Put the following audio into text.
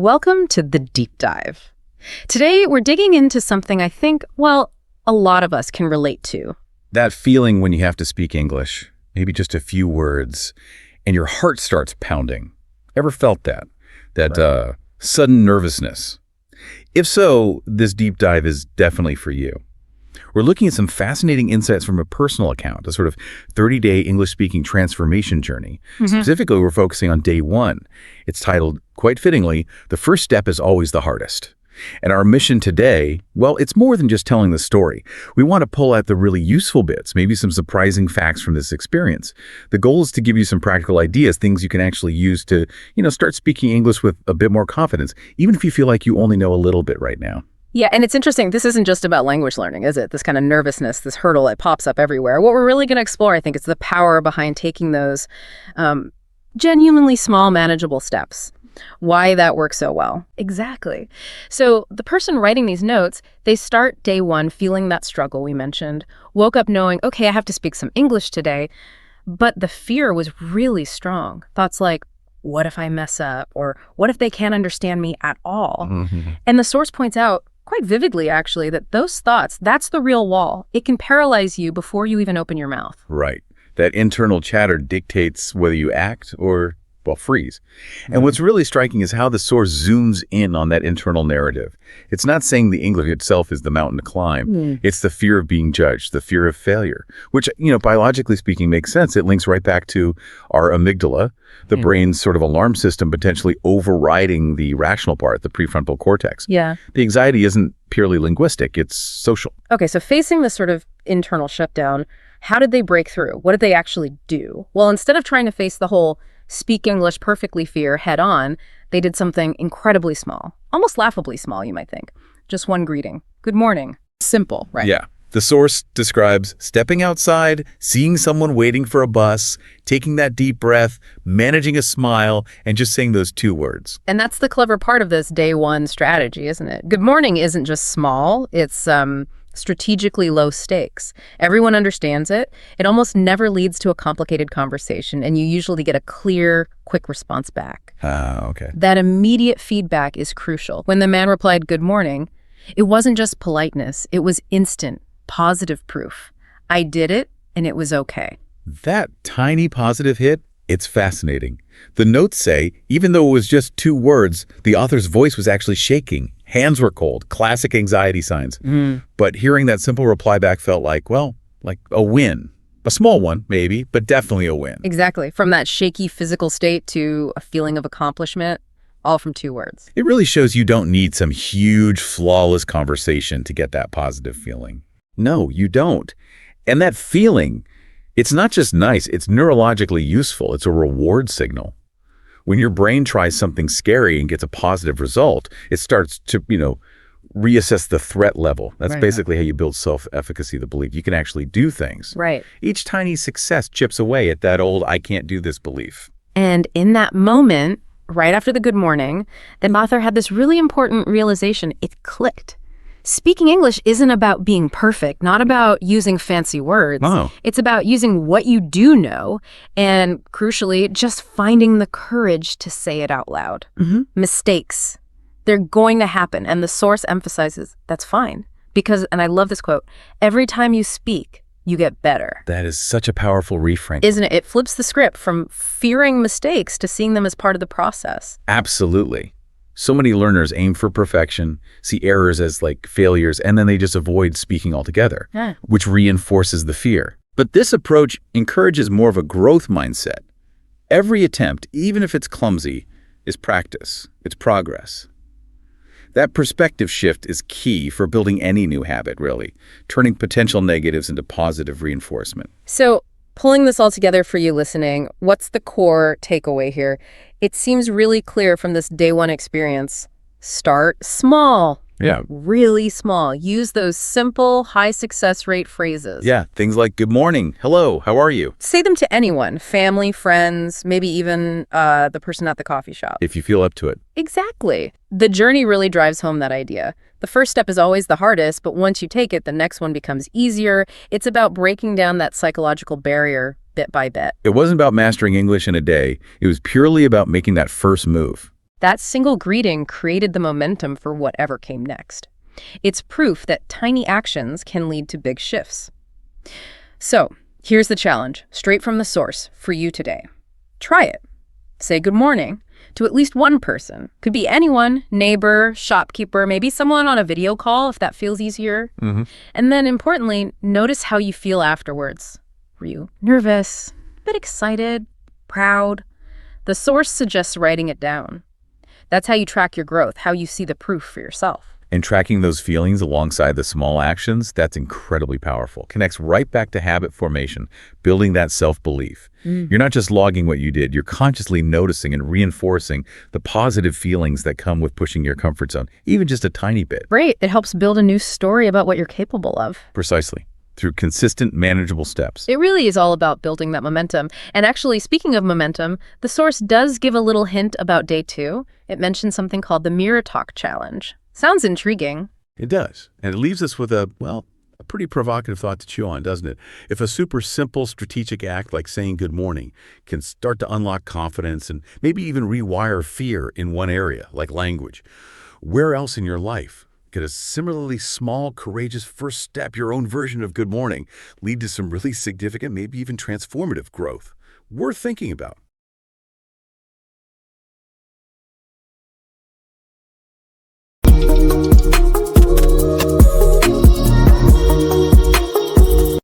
Welcome to the Deep Dive. Today, we're digging into something I think, well, a lot of us can relate to. That feeling when you have to speak English, maybe just a few words, and your heart starts pounding. Ever felt that? That sudden nervousness? If so, this deep dive is definitely for you. We're looking at some fascinating insights from a personal account, a sort of 30-day English-speaking transformation journey. Specifically, we're focusing on day one. It's titled, quite fittingly, "The First Step is Always the Hardest." And our mission today, well, it's more than just telling the story. We want to pull out the really useful bits, maybe some surprising facts from this experience. The goal is to give you some practical ideas, things you can actually use to, start speaking English with a bit more confidence, even if you feel like you only know a little bit right now. Yeah, and it's interesting. This isn't just about language learning, is it? This kind of nervousness, this hurdle that pops up everywhere. What we're really going to explore, I think, is the power behind taking those genuinely small, manageable steps. Why that works so well. Exactly. So the person writing these notes, they start day one feeling that struggle we mentioned, woke up knowing, okay, I have to speak some English today, but the fear was really strong. Thoughts like, what if I mess up? Or what if they can't understand me at all? And the source points out, quite vividly actually, that those thoughts, that's the real wall. It can paralyze you before you even open your mouth. Right. That internal chatter dictates whether you act or freeze. And what's really striking is how the source zooms in on that internal narrative. It's not saying the English itself is the mountain to climb. It's the fear of being judged, the fear of failure, which, biologically speaking makes sense. It links right back to our amygdala, the brain's sort of alarm system potentially overriding the rational part, the prefrontal cortex. Yeah. The anxiety isn't purely linguistic, it's social. Okay, so facing this sort of internal shutdown, how did they break through? What did they actually do? Well, instead of trying to face the whole speak English perfectly fear head on, they did something incredibly small, almost laughably small, you might think. Just one greeting. Good morning. Simple, right? Yeah. The source describes stepping outside, seeing someone waiting for a bus, taking that deep breath, managing a smile, and just saying those two words. And that's the clever part of this day one strategy, isn't it? Good morning isn't just small. It's strategically low stakes. Everyone understands it. It almost never leads to a complicated conversation, and you usually get a clear, quick response back. Okay. That immediate feedback is crucial. When the man replied, good morning, it wasn't just politeness. It was instant, positive proof. I did it, and it was okay. That tiny positive hit, it's fascinating. The notes say, even though it was just two words, the author's voice was actually shaking. Hands were cold, classic anxiety signs. But hearing that simple reply back felt like a win. A small one, maybe, but definitely a win. Exactly. From that shaky physical state to a feeling of accomplishment, all from two words. It really shows you don't need some huge, flawless conversation to get that positive feeling. No, you don't. And that feeling, it's not just nice, it's neurologically useful. It's a reward signal. When your brain tries something scary and gets a positive result, it starts to, reassess the threat level. That's basically how you build self-efficacy, the belief you can actually do things. Right. Each tiny success chips away at that old I can't do this belief. And in that moment, right after the good morning, the author had this really important realization. It clicked. Speaking English isn't about being perfect, not about using fancy words. Oh. It's about using what you do know and, crucially, just finding the courage to say it out loud. Mistakes, they're going to happen, and the source emphasizes that's fine. Because, and I love this quote, every time you speak, you get better. That is such a powerful reframe. Isn't it? It flips the script from fearing mistakes to seeing them as part of the process. Absolutely. So many learners aim for perfection, see errors as failures, and then they just avoid speaking altogether, which reinforces the fear. But this approach encourages more of a growth mindset. Every attempt, even if it's clumsy, is practice. It's progress. That perspective shift is key for building any new habit, really, turning potential negatives into positive reinforcement. So, pulling this all together for you listening, what's the core takeaway here? It seems really clear from this day one experience. Start small. Yeah. Really small. Use those simple, high success rate phrases. Yeah, things like good morning, hello, how are you? Say them to anyone, family, friends, maybe even the person at the coffee shop. If you feel up to it. Exactly. The journey really drives home that idea. The first step is always the hardest, but once you take it, the next one becomes easier. It's about breaking down that psychological barrier bit by bit. It wasn't about mastering English in a day. It was purely about making that first move. That single greeting created the momentum for whatever came next. It's proof that tiny actions can lead to big shifts. So, here's the challenge, straight from the source, for you today. Try it. Say good morning to at least one person. Could be anyone, neighbor, shopkeeper, maybe someone on a video call if that feels easier. And then importantly, notice how you feel afterwards. Were you nervous, a bit excited, proud? The source suggests writing it down. That's how you track your growth, how you see the proof for yourself. And tracking those feelings alongside the small actions, that's incredibly powerful. Connects right back to habit formation, building that self-belief. You're not just logging what you did, you're consciously noticing and reinforcing the positive feelings that come with pushing your comfort zone, even just a tiny bit. Great. It helps build a new story about what you're capable of. Precisely. Through consistent, manageable steps. It really is all about building that momentum. And actually, speaking of momentum, the source does give a little hint about day 2. It mentions something called the Mirror Talk Challenge. Sounds intriguing. It does. And it leaves us with a pretty provocative thought to chew on, doesn't it? If a super simple strategic act like saying good morning can start to unlock confidence and maybe even rewire fear in one area, like language, where else in your life could a similarly small, courageous first step, your own version of good morning, lead to some really significant, maybe even transformative growth? Worth thinking about.